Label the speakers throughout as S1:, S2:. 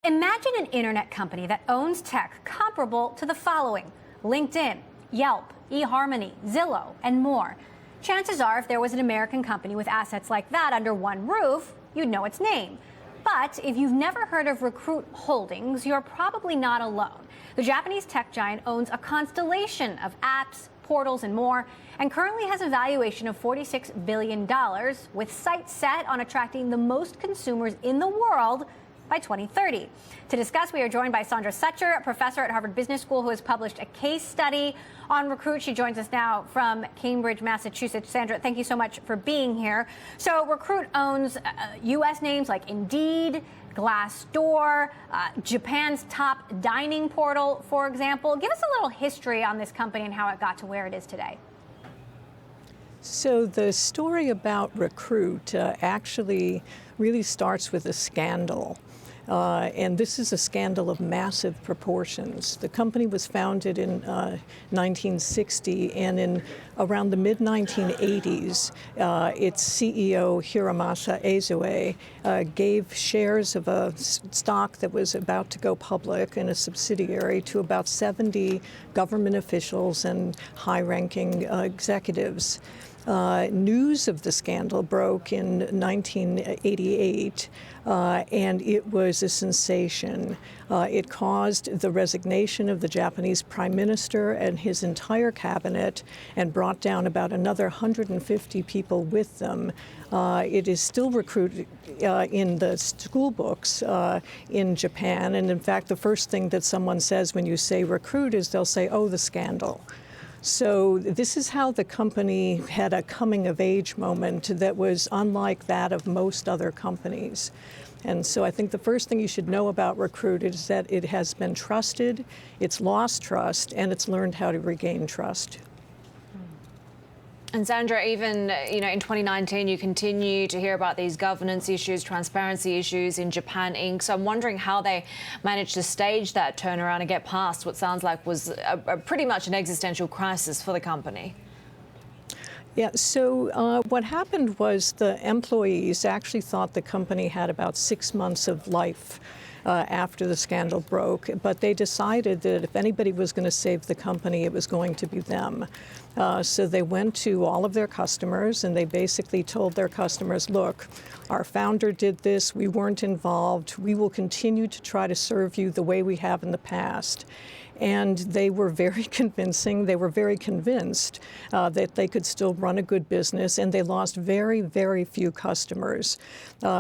S1: Imagine an internet company that owns tech comparable to the following: LinkedIn, Yelp, eHarmony, Zillow, and more. Chances are, if there was an American company with assets like that under one roof, you'd know its name. But if you've never heard of Recruit Holdings, you're probably not alone. The Japanese tech giant owns a constellation of apps, portals, and more, and currently has a valuation of $46 billion, with sights set on attracting the most consumers in the world by 2030. To discuss, we are joined by Sandra Sucher, a professor at Harvard Business School who has published a case study on Recruit. She joins us now from Cambridge, Massachusetts. Sandra, thank you so much for being here. So Recruit owns U.S. names like Indeed, Glassdoor, Japan's top dining portal, for example. Give us a little history on this company and how it got to where it is today.
S2: So the story about Recruit actually really starts with a scandal. And this is a scandal of massive proportions. The company was founded in 1960, and in around the mid-1980s, its CEO, Hiromasa Ezue, gave shares of a stock that was about to go public in a subsidiary to about 70 government officials and high-ranking executives. News of the scandal broke in 1988, and it was a sensation. It caused the resignation of the Japanese prime minister and his entire cabinet and brought down about another 150 people with them. It is still recruited in the school books in Japan, and in fact, the first thing that someone says when you say Recruit is they'll say, oh, the scandal. So this is how the company had a coming-of-age moment that was unlike that of most other companies. And so I think the first thing you should know about Recruit is that it has been trusted, it's lost trust, and it's learned how to regain trust.
S3: And Sandra, even in 2019, you continue to hear about these governance issues, transparency issues in Japan Inc. So I'm wondering how they managed to stage that turnaround and get past what sounds like was pretty much an existential crisis for the company.
S2: Yeah, so what happened was the employees actually thought the company had about 6 months of life after the scandal broke, but they decided that if anybody was going to save the company, it was going to be them. So they went to all of their customers and they basically told their customers, look, our founder did this, we weren't involved, we will continue to try to serve you the way we have in the past. And they were very convincing. They were very convinced that they could still run a good business, and they lost very, very few customers.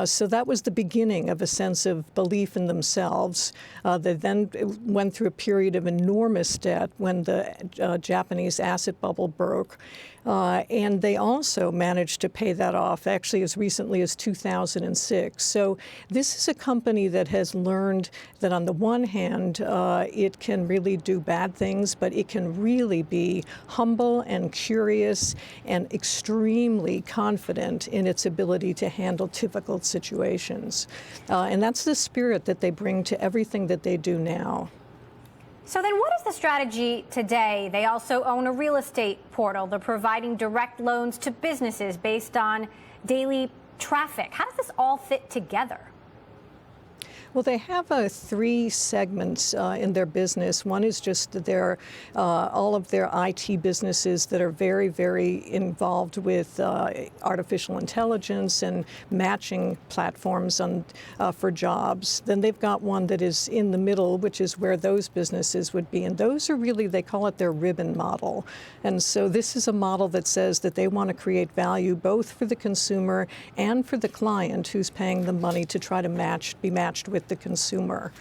S2: So that was the beginning of a sense of belief in themselves. They then went through a period of enormous debt when the Japanese asset bubble broke. And they also managed to pay that off, actually, as recently as 2006. So this is a company that has learned that, on the one hand, it can really do bad things, but it can really be humble and curious and extremely confident in its ability to handle difficult situations. And that's the spirit that they bring to everything that they do now.
S1: So then what is the strategy today? They also own a real estate portal. They're providing direct loans to businesses based on daily traffic. How does this all fit together?
S2: Well, they have 3 segments in their business. One is just their all of their IT businesses that are very, very involved with artificial intelligence and matching platforms for jobs. Then they've got one that is in the middle, which is where those businesses would be. And those are really, they call it their ribbon model. And so this is a model that says that they want to create value both for the consumer and for the client who's paying the money to try to be matched with the consumer.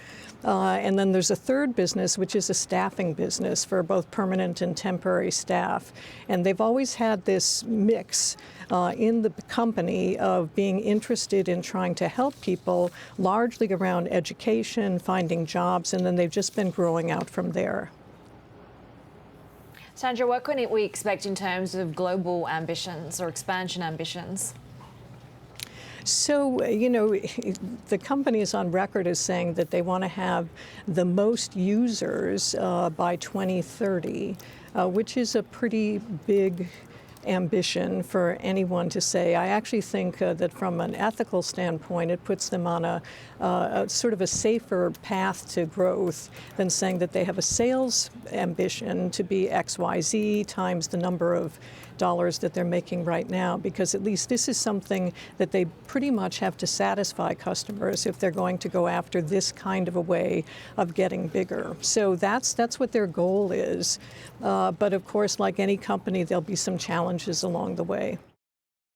S2: And then there's a third business, which is a staffing business for both permanent and temporary staff. And they've always had this mix in the company of being interested in trying to help people, largely around education, finding jobs, and then they've just been growing out from there.
S3: Sandra, what can we expect in terms of global ambitions or expansion ambitions?
S2: So, the company is on record as saying that they want to have the most users by 2030, which is a pretty big ambition for anyone to say. I actually think that from an ethical standpoint, it puts them on a sort of a safer path to growth than saying that they have a sales ambition to be XYZ times the number of dollars that they're making right now, because at least this is something that they pretty much have to satisfy customers if they're going to go after this kind of a way of getting bigger. So that's what their goal is. But of course, like any company, there'll be some challenges along the way.